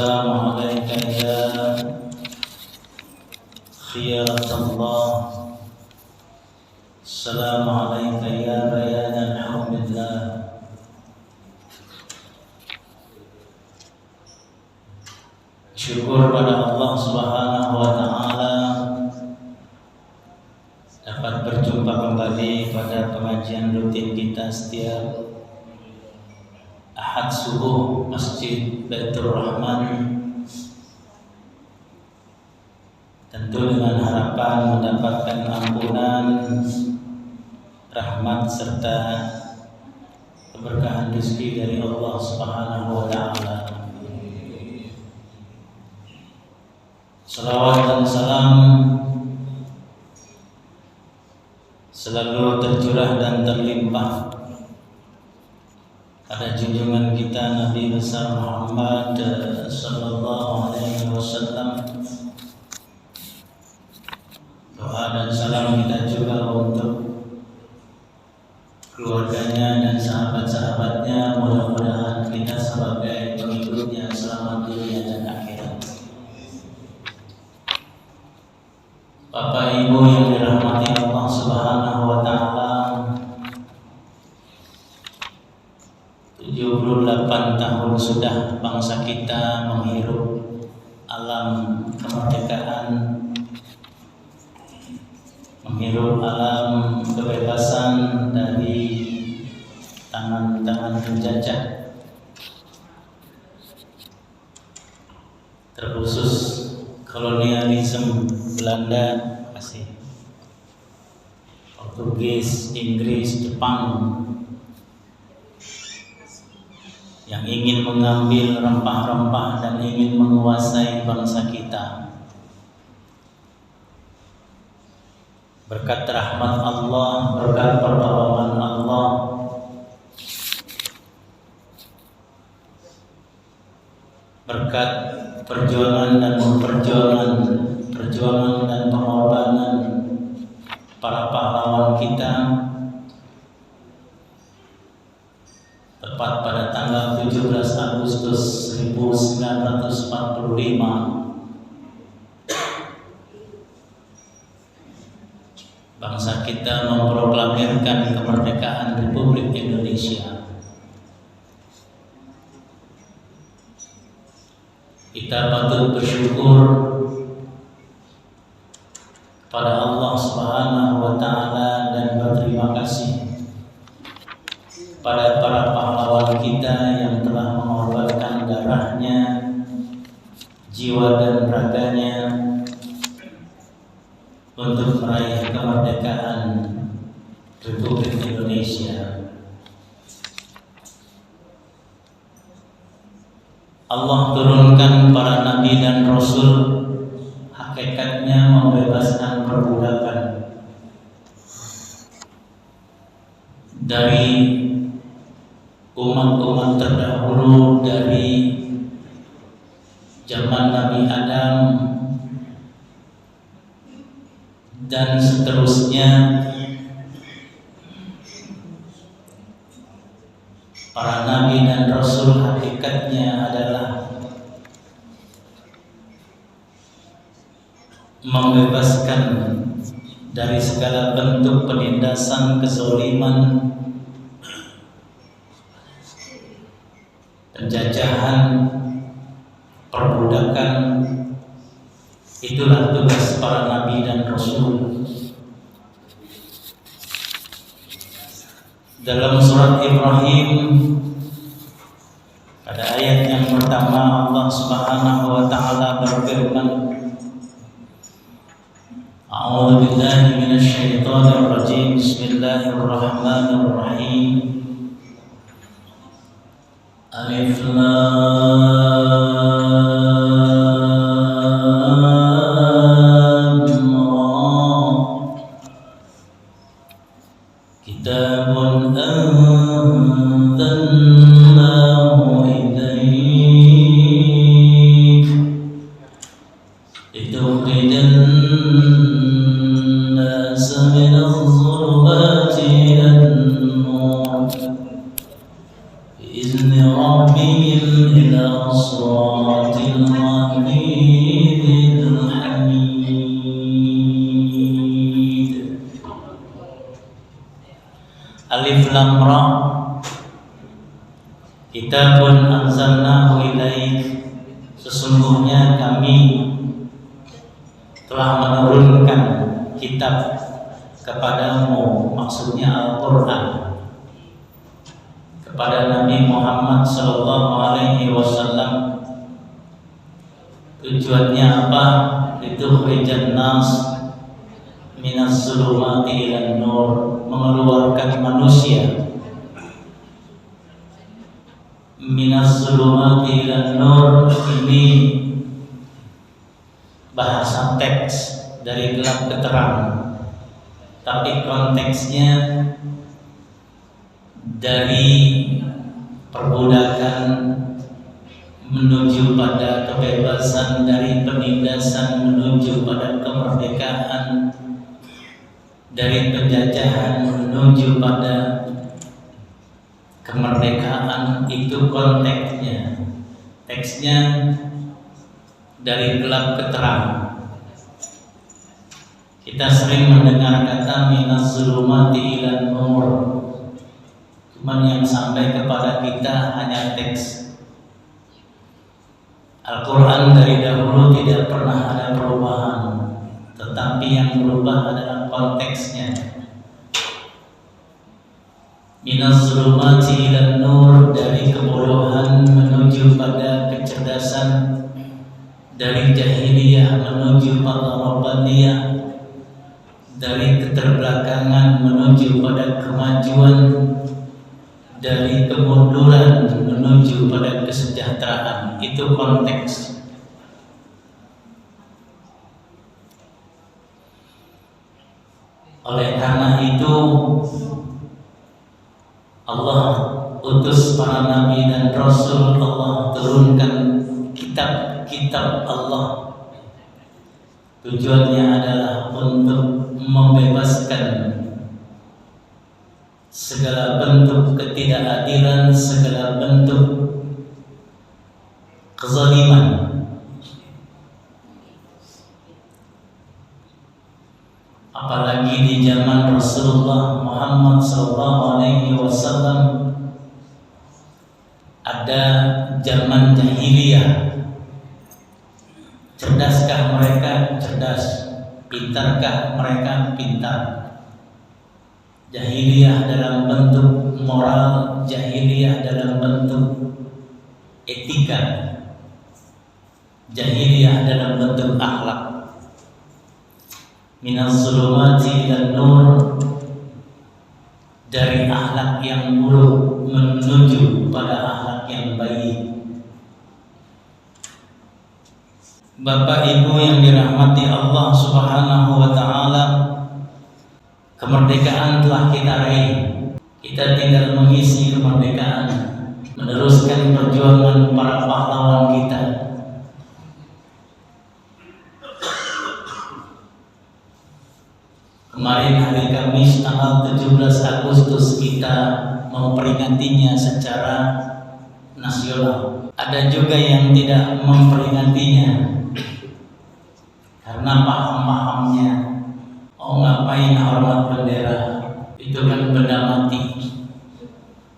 والسلام عليك يا خيرة الله. السلام عليك يا بيان الحمد لله. Syukur pada Allah Subhanahu wa Ta'ala dapat berjumpa kembali pada pengajian rutin kita setiap Ahad subuh Masjid Baitur Rahman, tentu dengan harapan mendapatkan ampunan, rahmat serta keberkahan rezeki dari Allah Subhanahu wa Ta'ala. Salawat dan salam selalu tercurah dan terlimpah pada junjungan kita Nabi besar Muhammad sallallahu alaihi wasallam. Doa dan salam kita juga untuk keluarganya dan sahabat-sahabatnya. Mudah-mudahan kita sebagai pengikutnya selamat dunia dan akhirat. Bapak Ibu yang dirahmati Allah Subhanahu wa Ta'ala, 78 tahun sudah bangsa kita menghirup alam kemerdekaan, menghirup alam kebebasan dari tangan-tangan penjajah, terkhusus kolonialisme Belanda, Portugis, Inggris, Jepang yang ingin mengambil rempah-rempah dan ingin menguasai bangsa kita. Berkat rahmat Allah, berkat pertolongan Allah, berkat perjuangan dan pengorbanan para pahlawan kita, tepat pada tanggal 17 Agustus 1945 bangsa kita memproklamirkan kemerdekaan Republik Indonesia. Kita patut bersyukur pada Allah Subhanahu wa Ta'ala dan berterima kasih pada para pahlawan kita yang telah mengorbankan darahnya, jiwa dan raganya untuk meraih kemerdekaan Republik Indonesia. Allah turunkan para nabi dan rasul, hakikatnya membebaskan perbudakan dari umat-umat terdahulu, dari zaman Nabi Adam dan seterusnya. Para nabi dan rasul hakikatnya adalah membebaskan dari segala bentuk penindasan, kezaliman, penjajahan, perbudakan. Itulah tugas para nabi dan rasul. Dalam surat Ibrahim pada ayat yang pertama Allah Subhanahu wa Ta'ala berfirman, A'udzu billahi minasy syaithanir rajim. Bismillahirrahmanirrahim. Alif Lam Ra. Kitabun anzalnahu ilaik litukhrijan nasa minadh dhulumati ilan nur bi'izni rabbihim ila siratil ghaniyil hamid. Alif lam ra. Kitabun anzalnahu ilaik, sesungguhnya kami telah menurunkan kitab kepadamu, maksudnya Al-Quran, kepada Nabi Muhammad SAW. Tujuannya apa? Litukhrijan nas minas zulumati ilan nur, mengeluarkan manusia minas zulumati ilan nur. Ini bahasa teks dari gelap ke terang, tapi konteksnya dari perbudakan menuju pada kebebasan, dari penindasan menuju pada kemerdekaan, dari penjajahan menuju pada kemerdekaan. Itu konteksnya. Teksnya dari gelap ke terang. Kita sering mendengar kata minas zulumati ilan nur, cuman yang sampai kepada kita hanya teks. Al-Quran dari dahulu tidak pernah ada perubahan, tetapi yang berubah adalah konteksnya. Minas zulumati ilan nur, dari kebodohan menuju pada kecerdasan, dari jahiliyah menuju pada rabbaniyah, dari keterbelakangan menuju pada kemajuan, dari kemunduran menuju pada kesejahteraan. Itu konteks. Oleh karena itu Allah utus para nabi dan rasul, Allah turunkan kitab-kitab Allah. Tujuannya adalah untuk membebaskan segala bentuk ketidakadilan, segala bentuk kezaliman. Apalagi di zaman Rasulullah Muhammad SAW ada zaman jahiliyah. Cerdaskah mereka? Cerdas. Pintarkah mereka? Pintar. Jahiliyah dalam bentuk moral, jahiliyah dalam bentuk etika, jahiliyah dalam bentuk akhlak. Minas zulumati ilan nur, dari akhlak yang buruk menuju pada akhlak yang baik. Bapak Ibu yang dirahmati Allah Subhanahu wa Ta'ala, kemerdekaan telah kita raih. Kita tinggal mengisi kemerdekaan, meneruskan perjuangan para pahlawan kita. Kemarin hari Kamis tanggal 17 Agustus kita memperingatinya secara nasional. Ada juga yang tidak memperingatinya karena paham-pahamnya, oh ngapain hormat bendera, itu kan benda mati.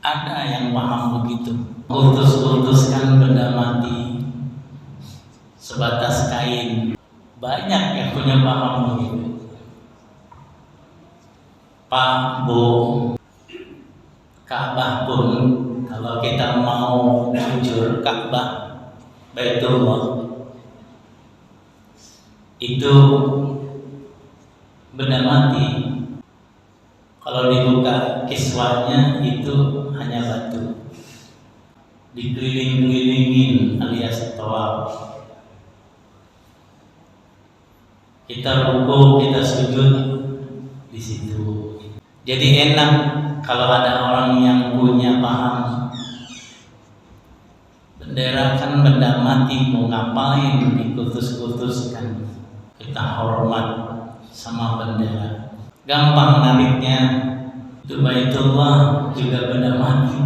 Ada yang paham begitu, kultus-kultuskan benda mati sebatas kain. Banyak yang punya paham begitu. Pak, Bu, Ka'bah pun kalau kita mau jujur, Ka'bah Baitullah itu benda mati. Kalau dibuka kiswahnya itu hanya batu, dikeliling-kelilingin alias tawaf. Kita ruku, kita sujud di situ. Jadi enak kalau ada orang yang punya paham. Bendera kan benda mati, mau ngapain dikutus-kutuskan? Kita hormat sama bendera. Gampang nariknya. Itu Baitullah juga benda mati.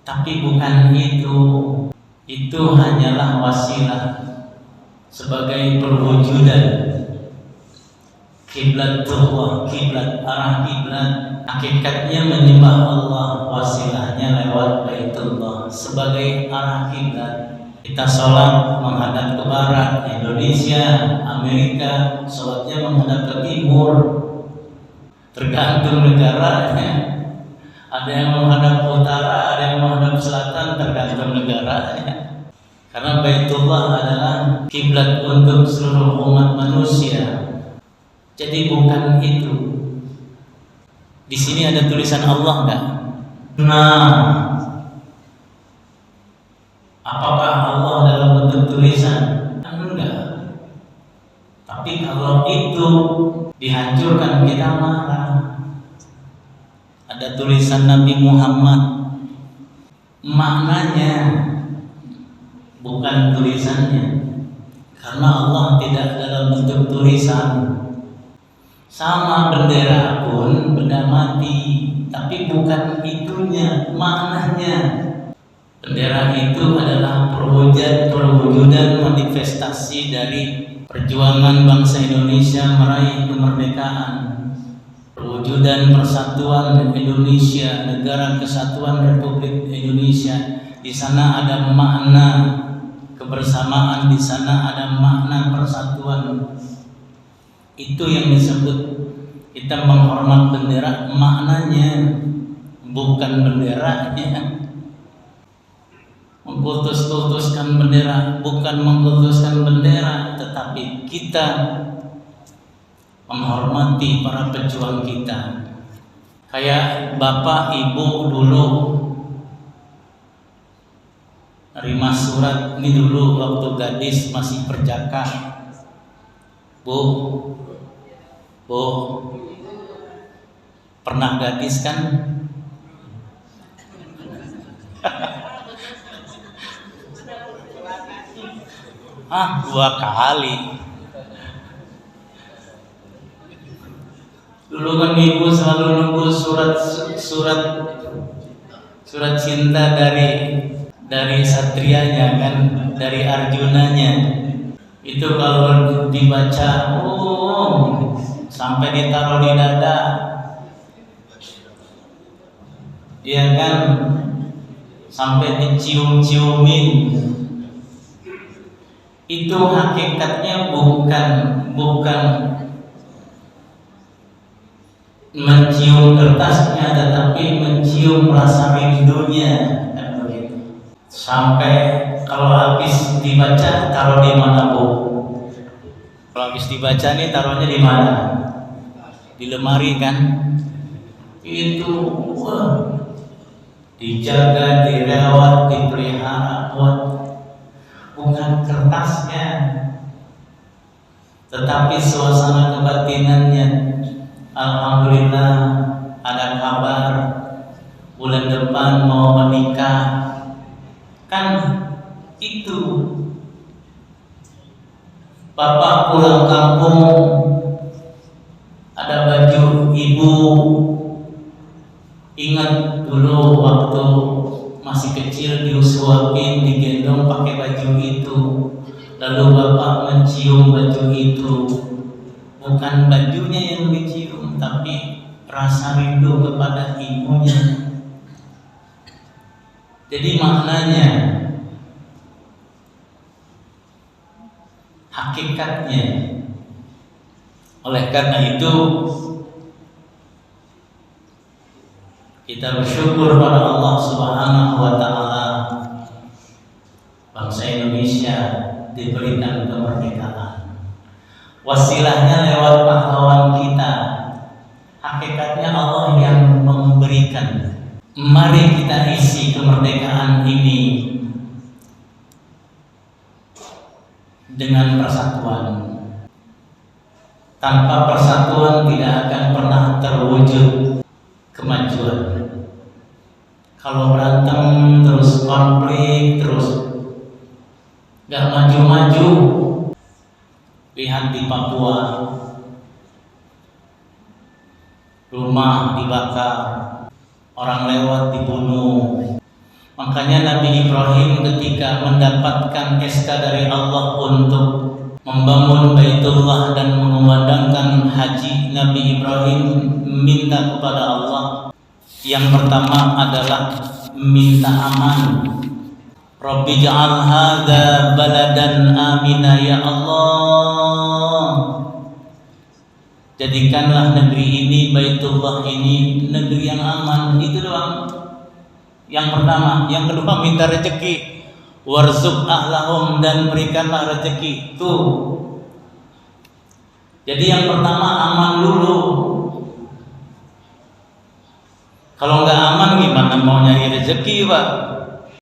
Tapi bukan itu itu hanyalah wasilah sebagai perwujudan kiblatullah, kiblat, arah kiblat. Hakikatnya menyembah Allah, wasilahnya lewat Baitullah sebagai arah kiblat. Kita sholat menghadap ke barat, Indonesia, Amerika, sholatnya menghadap ke timur. Tergantung negaranya. Ada yang menghadap utara, ada yang menghadap selatan, tergantung negaranya. Karena Baitullah adalah kiblat untuk seluruh umat manusia. Jadi bukan itu. Di sini ada tulisan Allah enggak? Nah, apakah Allah dalam bentuk tulisan? Enggak. Tapi kalau itu dihancurkan kita marah. Ada tulisan Nabi Muhammad, maknanya bukan tulisannya, karena Allah tidak dalam bentuk tulisan. Sama bendera pun benda mati, tapi bukan itunya, maknanya. Bendera itu adalah perwujudan manifestasi dari perjuangan bangsa Indonesia meraih kemerdekaan, perwujudan persatuan Indonesia, negara kesatuan Republik Indonesia. Di sana ada makna kebersamaan, di sana ada makna persatuan. Itu yang disebut kita menghormat bendera, maknanya, bukan benderanya. Mengkultus-kultuskan bendera, bukan mengkultuskan bendera, tetapi kita menghormati para pejuang kita. Kayak bapak ibu dulu terima surat ini dulu waktu gadis masih perjaka. Bu, pernah gadis kan? Dua kali. Dulu kan ibu selalu nunggu surat cinta dari satrianya kan, dari Arjunanya. Itu kalau dibaca, sampai ditaruh di dada, ya kan, sampai dicium-ciumin. Itu hakikatnya bukan mencium kertasnya, tetapi mencium rasa rindunya, kan begitu. Sampai kalau habis dibaca taruh di mana, Bu? Kalau habis dibaca nih taruhnya di mana? Di lemari kan? Itu dijaga, dirawat, dipelihara, bukan kertasnya, tetapi suasana kebatinannya. Alhamdulillah ada kabar bulan depan mau menikah, kan itu. Bapak pulang kampung ada baju ibu, ingat dulu waktu masih kecil disuapin, digendong pakai baju itu, lalu bapak mencium baju itu. Bukan bajunya yang dicium, tapi rasa rindu kepada ibunya. Jadi maknanya, hakikatnya. Oleh karena itu kita bersyukur pada Allah Subhanahu wa taala, bangsa Indonesia diberikan kemerdekaan. Wasilahnya lewat pahlawan kita. Hakikatnya Allah yang memberikan. Mari kita isi kemerdekaan ini dengan persatuan. Tanpa persatuan tidak akan pernah terwujud kemajuan. Kalau berantem terus, konflik terus, gak maju-maju. Lihat di Papua, rumah dibakar, orang lewat dibunuh, Makanya Nabi Ibrahim ketika mendapatkan SK dari Allah untuk membangun Baitullah dan mengumandangkan haji, Nabi Ibrahim minta kepada Allah. Yang pertama adalah minta aman. Rabbi ja'al hadza baladan amina ya Allah. Jadikanlah negeri ini, Baitullah ini negeri yang aman. Itu doang. Yang pertama, yang kedua minta rezeki. Warzuq ahlahum, dan berikanlah rezeki. Tuh. Jadi yang pertama aman dulu. Kalau nggak aman gimana mau nyari rezeki, Pak?